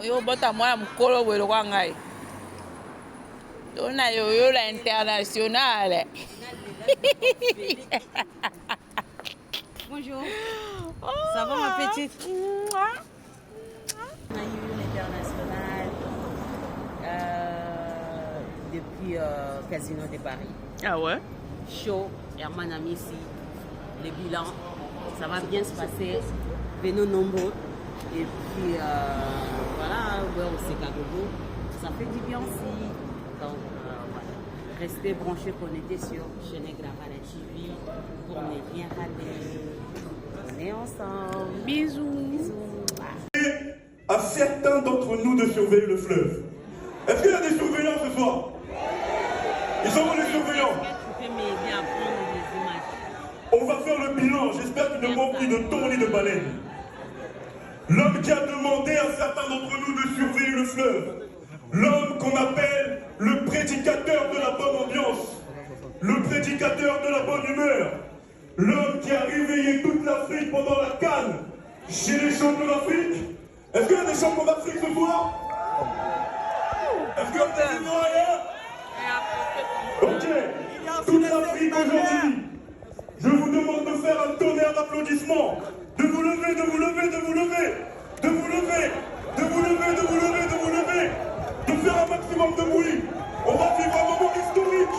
Yo bota moi mkolo welo kwangai. Dona yo la internationale. Bonjour. Ça va ma petite? On a eu l'international depuis Casino de Paris. Ah ouais? Chaud, Herman Amissi, le bilan, ça va bien se passer. Venons nombreux. Et puis voilà, au Sekagogo, ça fait du bien aussi. Donc voilà, restez branchés, connectés sur Chenegra TV pour ne rien rater. On est ensemble. Bisous. Bisous. À certains d'entre nous de surveiller le fleuve. Est-ce qu'il y a des surveillants ce soir? Ils sont où les surveillants? Tu peux m'aider à prendre des images. On va faire le bilan. J'espère qu'ils ne manquent ni de thon ni de baleine. L'homme qui a demandé à certains d'entre nous de surveiller le fleuve. L'homme qu'on appelle le prédicateur de la bonne ambiance. Le prédicateur de la bonne humeur. L'homme qui a réveillé toute l'Afrique pendant la Cannes. Chez les champions d'Afrique. Est-ce qu'il y a des champions d'Afrique ce soir? Est-ce qu'il y a des Ivoiriens? Ok. Toute l'Afrique aujourd'hui. Je vous demande de faire un tonnerre d'applaudissements. De vous lever, de vous lever, de vous lever. De vous lever. De vous lever, de vous lever, de vous lever. De faire un maximum de bruit. On va vivre un moment historique.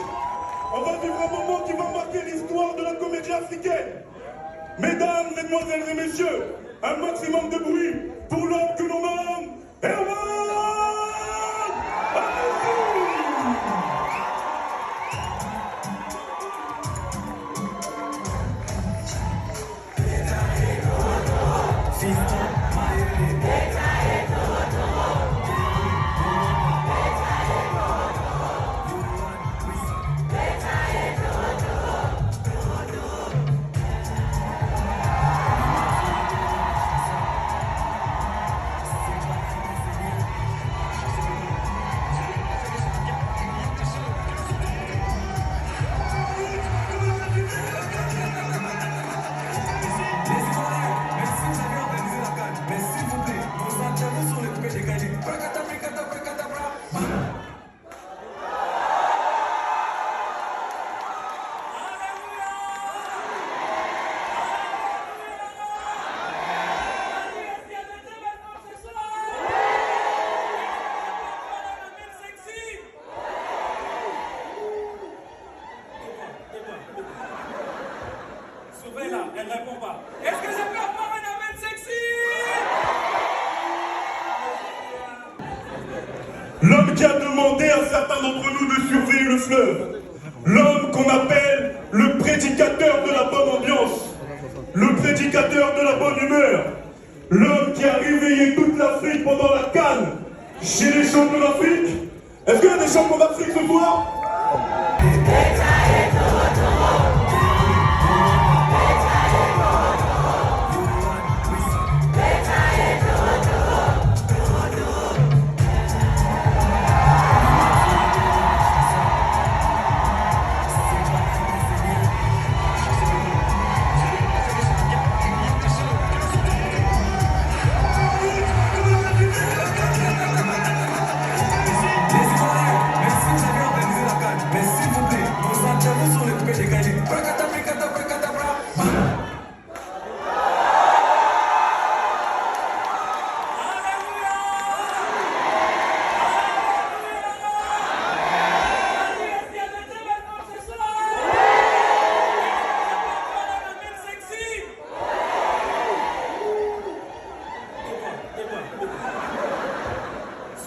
On va vivre un moment qui va marquer l'histoire de la comédie africaine. Mesdames, mesdemoiselles et messieurs, un maximum de bruit pour l'homme que l'on nomme Herman Elle répond pas. Est-ce que je peux avoir un amen sexy? L'homme qui a demandé à certains d'entre nous de surveiller le fleuve. L'homme qu'on appelle le prédicateur de la bonne ambiance. Le prédicateur de la bonne humeur. L'homme qui a réveillé toute l'Afrique pendant la Cannes. Chez les champions d'Afrique. Est-ce qu'il y a des champions d'Afrique ce soir?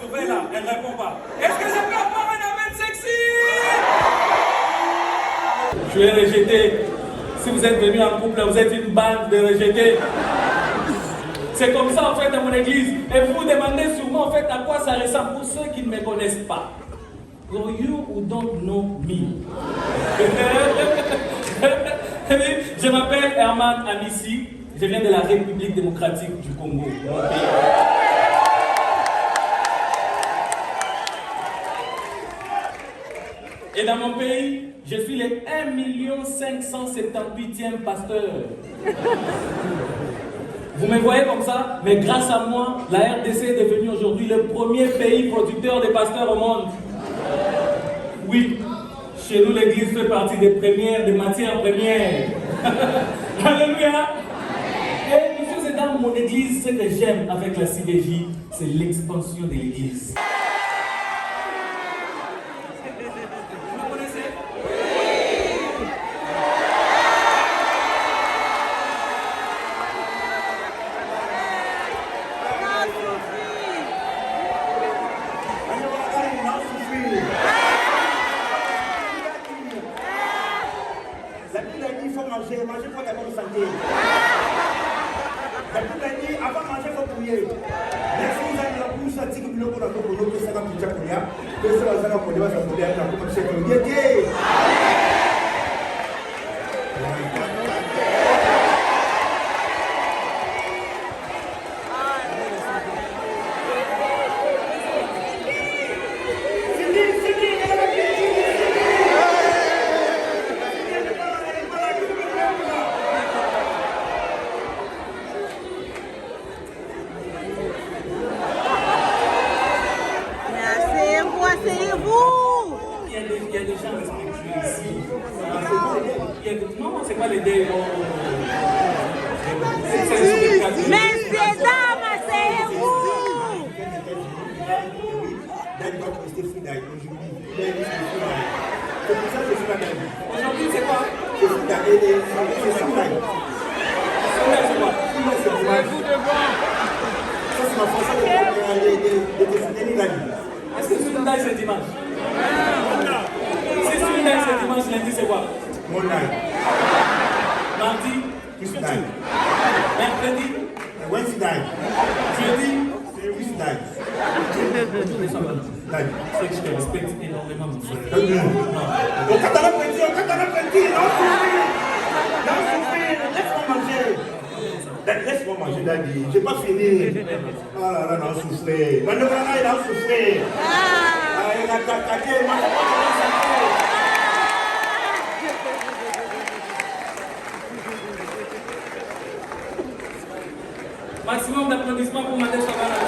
Sauvez-la, elle répond pas. Est-ce que je peux avoir un amen sexy? Je suis rejeté. Si vous êtes venu en couple, vous êtes une bande de rejetés. C'est comme ça en fait dans mon église. Et vous vous demandez sûrement en fait à quoi ça ressemble pour ceux qui ne me connaissent pas. For you who don't know me. Je m'appelle Herman Amissi. Je viens de la République démocratique du Congo, mon pays. Et dans mon pays, je suis le 1 578e pasteur. Vous me voyez comme ça, mais grâce à moi, la RDC est devenue aujourd'hui le premier pays producteur de pasteurs au monde. Oui, chez nous, l'église fait partie des matières premières. Alléluia. Et monsieur et dames, mon église, ce que j'aime avec la CDJ, c'est l'expansion de l'église. Vous me connaissez? Manger pour d'abord santé. Avant de manger, il faut prier. Merci, vous avez la bouche à tirer le pour la cour que ça va plus japonais. Que ça va faire pour les vaches à poulet à la coupe de chèque. Non, c'est pas les dés. Messieurs, dames, asseyez-vous. Aujourd'hui, c'est quoi? Est-ce que Sunday c'est dimanche? Si Sunday c'est dimanche, lundi c'est quoi? Mardi, Tuesday. mercredi, Wednesday. jeudi. Tuesday. C'est que je te respecte énormément, mon frère. Au Qatar petit, non souffrir, laisse-moi manger. Laisse-moi manger, Daddy. J'ai pas fini. Ah là là, non souffrir. Maintenant, il a souffert. Ah, il a attaqué. Maximum d'applaudissements pour Madame Chavana.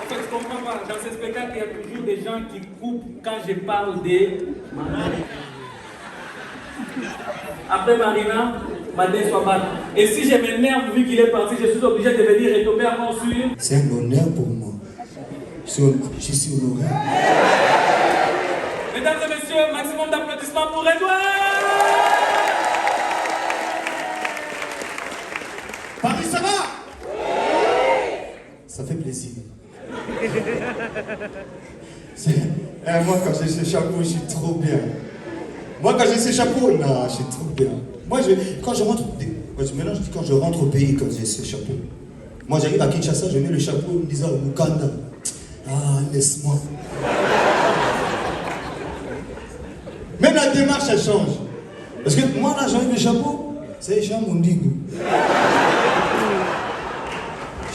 En fait, je comprends pas. Dans ce spectacle, il y a toujours des gens qui coupent quand je parle de Marina. Après Marina, Madame Chavana. Et si je m'énerve vu qu'il est parti, je suis obligé de venir retomber encore sur. C'est un honneur pour moi. Je suis honoré. Mesdames et messieurs, maximum d'applaudissements pour Edouard. Paris, ça va? Oui. Ça fait plaisir. Moi, quand j'ai ce chapeau, je suis trop bien. Moi, quand j'ai ce chapeau, non, je suis trop bien. Moi, quand je rentre au pays, quand j'ai ce chapeau, moi, j'arrive à Kinshasa, je mets le chapeau, en me disant, Mukanda, ah, laisse-moi. Même la démarche, elle change. Parce que moi, là, j'enlève le chapeau, c'est Jean Mondigou.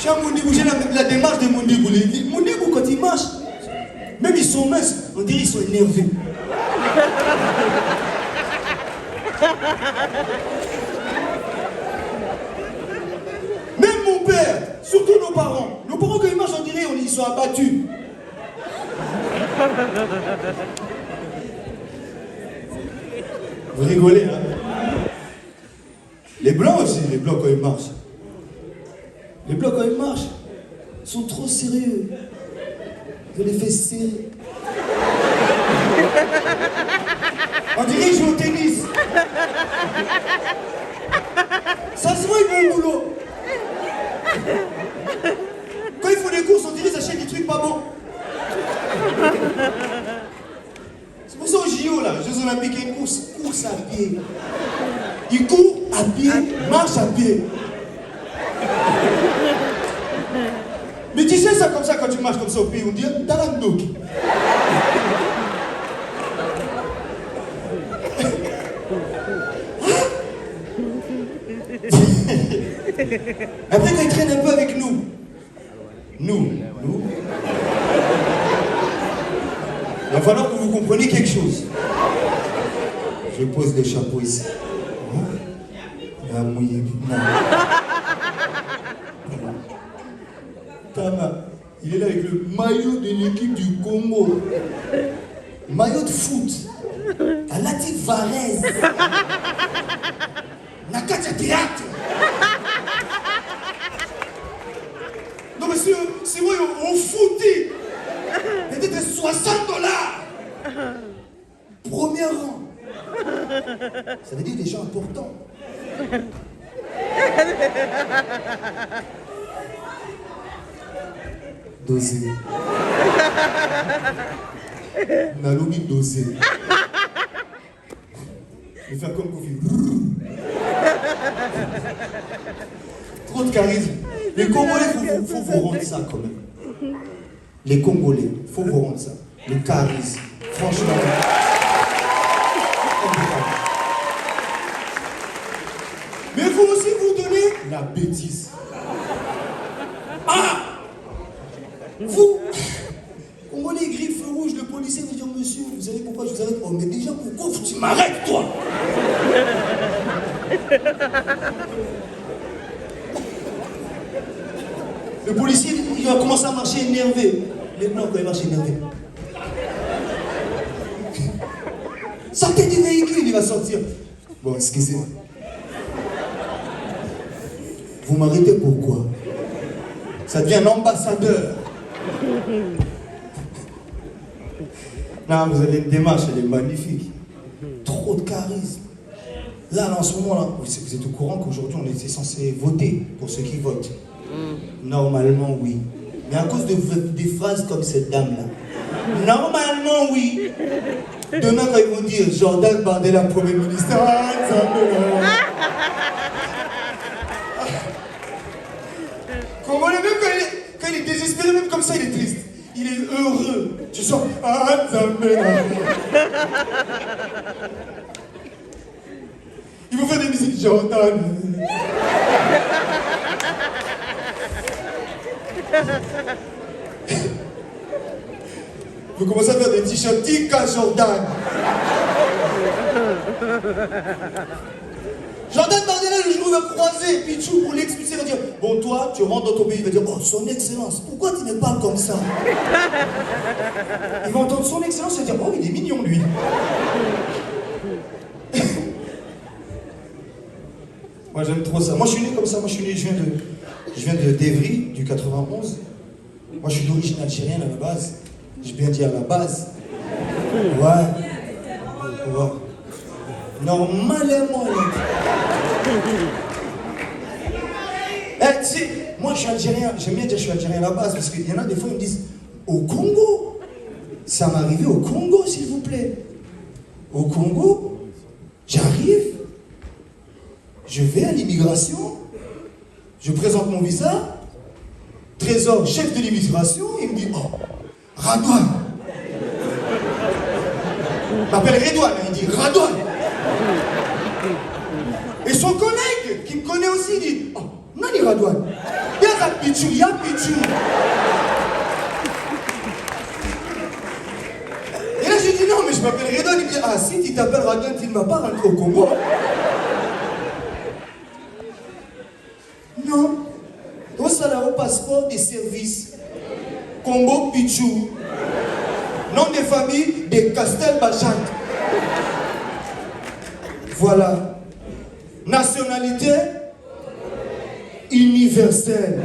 Jean Mondigou, j'ai la démarche de Mondigou. Mondigou, quand il marche, même ils sont minces, on dirait qu'ils sont énervés. Même mon père, surtout nos parents quand ils marchent, on dirait qu'ils sont abattus. Vous rigolez, hein? Les blancs aussi, les blancs quand ils marchent. Les blancs quand ils marchent, sont trop sérieux. Ils ont les fesses serrées. On dirait qu'ils jouent au tennis. Ça se voit, ils vont au boulot. Quand ils font des courses, on dirait qu'ils achètent des trucs pas bons. C'est pour ça au JO, là, Jeux Olympiques, il y a une course à pied. Ils courent à pied, marchent à pied. Mais tu sais ça comme ça, quand tu marches comme ça au pays, on dit Talandouk. Après, quand ils traînent un peu avec nous, il va falloir que vous compreniez quelque chose. Je pose le chapeau ici. Ah, oui, non. Tama, il est là avec le maillot de l'équipe du Congo. Maillot de foot. Alati Varese. Nakatia Théâtre. Non, monsieur, c'est moi au footé. Peut-être 60 $. Premier rang. Ça veut dire des gens importants. Dosé. Nalobi dosé. Je vais faire comme Kofi. Trop de charisme. Les Congolais, il faut vous rendre ça quand même. Les Congolais, il faut vous rendre ça. Le charisme. Franchement. Mais il faut aussi vous donner la bêtise. Ah! Vous, Congolais gris, feu rouge, le policier vous dit monsieur, vous savez pourquoi je vous arrête? Oh, mais déjà, pourquoi tu m'arrêtes, toi? Le policier, il va commencer à marcher énervé. Les blancs, quand ils marchent énervé. Sortez du véhicule, il va sortir. Bon, excusez-moi. Vous m'arrêtez pourquoi? Ça devient un ambassadeur. Non, vous avez une démarche, elle est magnifique. Trop de charisme. Là, en ce moment, là, vous êtes au courant qu'aujourd'hui, on était censé voter pour ceux qui votent. Normalement, oui. Mais à cause des phrases comme cette dame-là. Normalement, oui. Demain, quand ils vont dire Jordan Bardella, Premier ministre. Ah, Congolais, même quand il est désespéré, même comme ça, il est triste. Il est heureux. Tu sens. Ah, il faut faire des musiques Jordan. Vous commencez à faire des t-shirts Tika Jordan. Jordan Bardella, le jour où il va croiser Pichou pour l'expulser, il va dire bon, toi, tu rentres dans ton pays, il va dire oh, son excellence, pourquoi tu ne parles comme ça? Il va entendre son excellence, il va dire oh, il est mignon lui. Moi, j'aime trop ça. Moi, je suis né comme ça. Moi, je suis né, je viens de d'Evry, du 91. Moi, je suis d'origine algérienne à la base. J'ai bien dit à la base. Ouais. Normalement, tu sais, moi, je suis algérien. J'aime bien dire que je suis algérien à la base parce qu'il y en a des fois, ils me disent au Congo. Ça m'est arrivé au Congo, s'il vous plaît. Au Congo, j'arrive. Je vais à l'immigration, je présente mon visa, Trésor, chef de l'immigration, il me dit oh, Radouane. Il m'appelle Redouane, il dit Radouane. Et son collègue, qui me connaît aussi, il dit oh, Nani Radouane. Y'a Pichou, y'a Pichou. Et là, j'ai dit non, mais je m'appelle Redouane. Il me dit ah, si tu t'appelles Radouane, tu ne vas pas rentrer au Congo. Non. Tout ça là au passeport des services. Combo Pichou. Nom de famille de Castelbachak. Voilà. Nationalité universelle.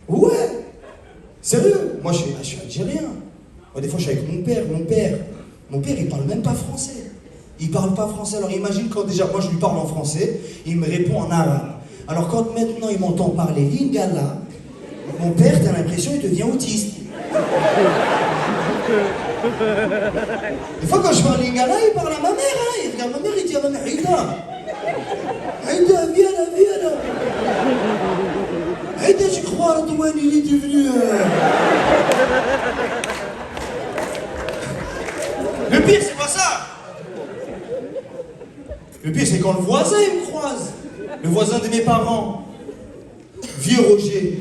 Ouais. Sérieux. Moi je suis algérien. Moi des fois je suis avec mon père. Mon père il parle même pas français. Il parle pas français, alors imagine quand déjà, moi je lui parle en français, il me répond en arabe. Alors quand maintenant il m'entend parler lingala, mon père, t'as l'impression il devient autiste. Des fois quand je parle lingala, il parle à ma mère, hein. Il regarde ma mère, il dit à ma mère, Aïda, viens là. Aïda, tu crois, Antoine, il est devenu... Le pire, c'est pas ça. Le pire, c'est quand le voisin, il me croise. Le voisin de mes parents. Vieux Roger.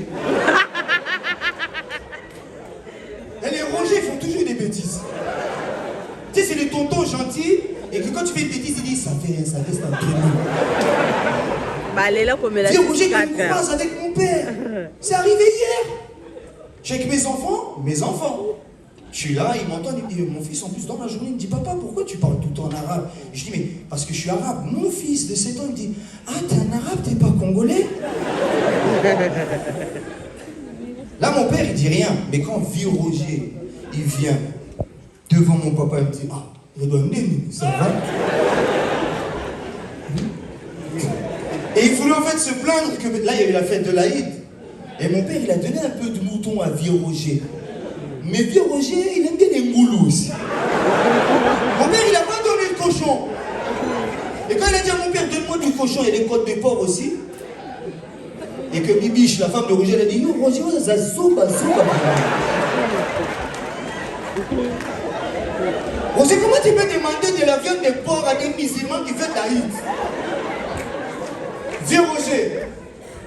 Et les Roger font toujours des bêtises. Tu sais, c'est les tontons gentils Et que quand tu fais une bêtise, il dit ça fait rien, ça reste entre nous. Bah, elle est là pour me la Vieux Roger qui me croise avec mon père. C'est arrivé hier. Je suis avec mes enfants. Je suis là, il m'entend, il me dit, mon fils, en plus, dans la journée, il me dit, papa, pourquoi tu parles tout le temps en arabe? Je dis, mais parce que je suis arabe. Mon fils de 7 ans, il me dit, ah, t'es un arabe, t'es pas congolais? Là, mon père, il dit rien. Mais quand Vieux Roger, il vient devant mon papa, il me dit, ah, ça va? Et il voulait en fait se plaindre que là, il y avait la fête de l'Aïd. Et mon père, il a donné un peu de mouton à Vieux Roger. Mais Vieux Roger, il aime bien les moulous aussi. Mon père, il n'a pas donné le cochon. Et quand il a dit à mon père, donne-moi du cochon et les côtes de porc aussi. Et que Bibiche, la femme de Roger, elle a dit, yo, Roger, ça soupe. Roger, comment tu peux demander de la viande de porc à des musulmans qui fêtent l'Aïd? Vieux Roger,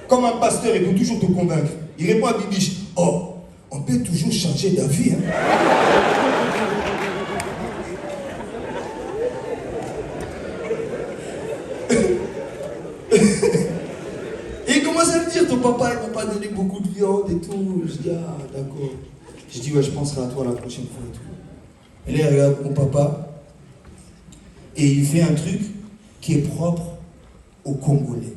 comme un pasteur, il peut toujours te convaincre. Il répond à Bibiche, oh, on peut toujours changer d'avis. Hein? Et il commence à me dire, ton papa, il m'a pas donné beaucoup de viande et tout. Je dis, ah, d'accord. Je dis, ouais, je penserai à toi la prochaine fois et tout. Et là, il regarde mon papa et il fait un truc qui est propre aux Congolais.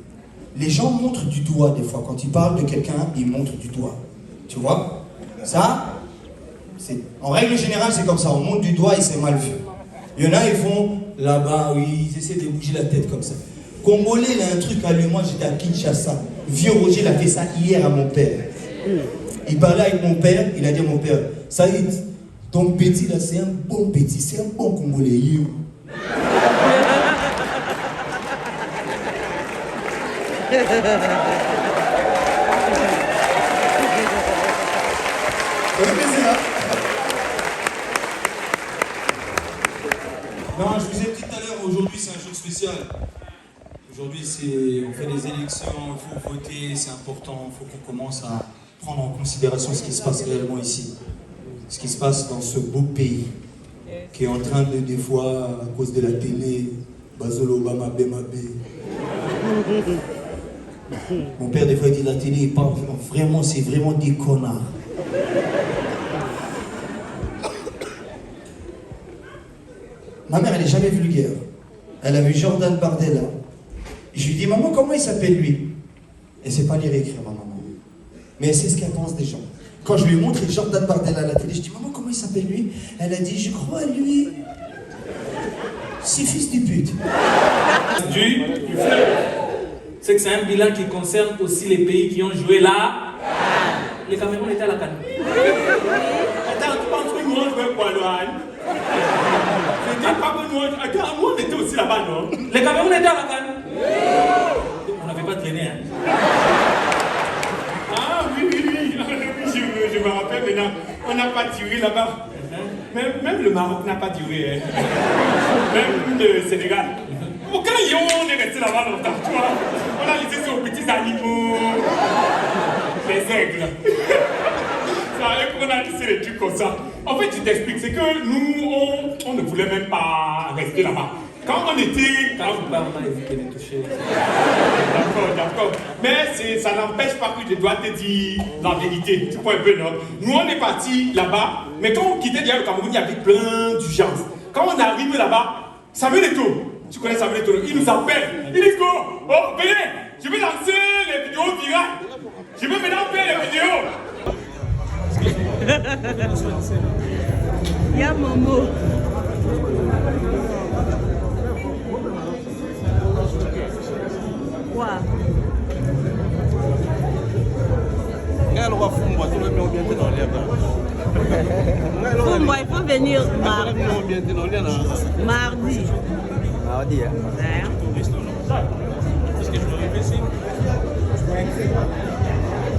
Les gens montrent du doigt des fois. Quand ils parlent de quelqu'un, ils montrent du doigt. Tu vois? Ça, en règle générale, c'est comme ça. On montre du doigt et c'est mal vu. Il y en a, ils font là-bas, oui, ils essaient de bouger la tête comme ça. Congolais, il a un truc à lui. Moi, j'étais à Kinshasa. Vieux Roger, il a fait ça hier à mon père. Il parlait avec mon père, il a dit à mon père, Saïd, ton petit là, c'est un bon petit, c'est un bon Congolais. You. Non, je vous ai dit tout à l'heure, aujourd'hui c'est un jour spécial. Aujourd'hui on fait des élections, il faut voter, c'est important, il faut qu'on commence à prendre en considération ce qui se passe réellement ici. Ce qui se passe dans ce beau pays qui est en train de, des fois, à cause de la télé, Bazolo Obama Bemabé. Mon père, des fois, il dit la télé, il parle vraiment, c'est vraiment des connards. Ma mère, elle n'est jamais vulgaire. Elle a vu Jordan Bardella. Je lui dis, maman, comment il s'appelle lui? Elle ne sait pas lire et écrire, ma maman. Mais elle sait ce qu'elle pense des gens. Quand je lui ai montré Jordan Bardella à la télé, je dis, maman, comment il s'appelle lui? Elle a dit, je crois à lui. C'est fils de pute. Du fleuve. C'est que c'est un bilan qui concerne aussi les pays qui ont joué là. Le Cameroun était à la CAN. Attends, tu penses que nous on jouait quoi, Lohan? C'était pas que nous on était aussi là-bas, non? Le Cameroun était à la CAN. On n'avait pas traîné, hein. Ah oui, je me rappelle maintenant. On n'a pas tiré là-bas. Même le Maroc n'a pas duré. Hein. Même le Sénégal. Pourquoi on est resté là-bas longtemps, tu vois? On a laissé sur les petits animaux, les aigles. Ça arrive qu'on a laissé les trucs comme ça. En fait, je t'explique, c'est que nous, on ne voulait même pas rester là-bas. Quand on était... Quand on a évité de toucher. D'accord. Mais ça n'empêche pas que je dois te dire la vérité. Tu vois un peu, non? Nous, on est partis là-bas, mais quand on quittait déjà le Cameroun, il y avait plein d'urgences. Quand on arrive là-bas, Samuel Eto'o, tu connais Samuel Eto'o, il nous appelle. Il dit quoi? Oh, venez, je vais lancer les vidéos virales. Je vais maintenant faire les vidéos. Il y a Momo. Quoi? Fumbwa, il faut venir mardi. Mardi. Mardi, hein? Ouais. Est-ce que je dois répéter?